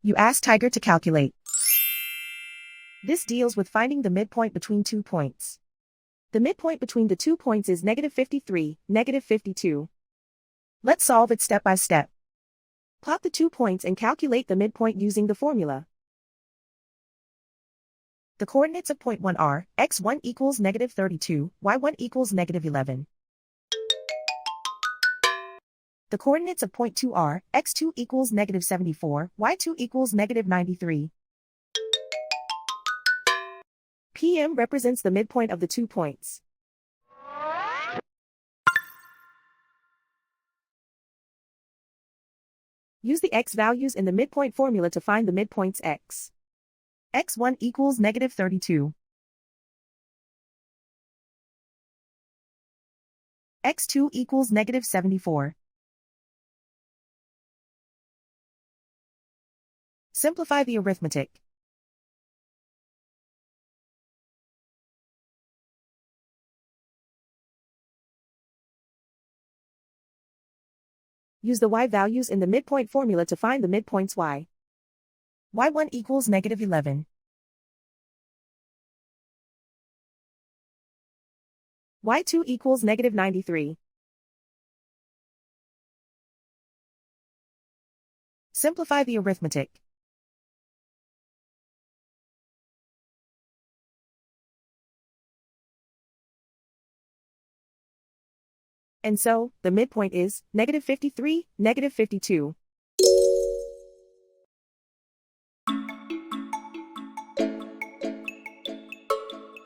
You ask Tiger to calculate. This deals with finding the midpoint between 2 points. The midpoint between the 2 points is -53, -52. Let's solve it step by step. Plot the 2 points and calculate the midpoint using the formula. The coordinates of point 1 are, x1 equals -32, y1 equals -11. The coordinates of point 2 are, x2 equals -74, y2 equals -93. PM represents the midpoint of the 2 points. Use the x values in the midpoint formula to find the midpoints x. x1 equals -32. x2 equals -74. Simplify the arithmetic. Use the y values in the midpoint formula to find the midpoints y. y1 equals -11. y2 equals -93. Simplify the arithmetic. And so, the midpoint is -53, -52.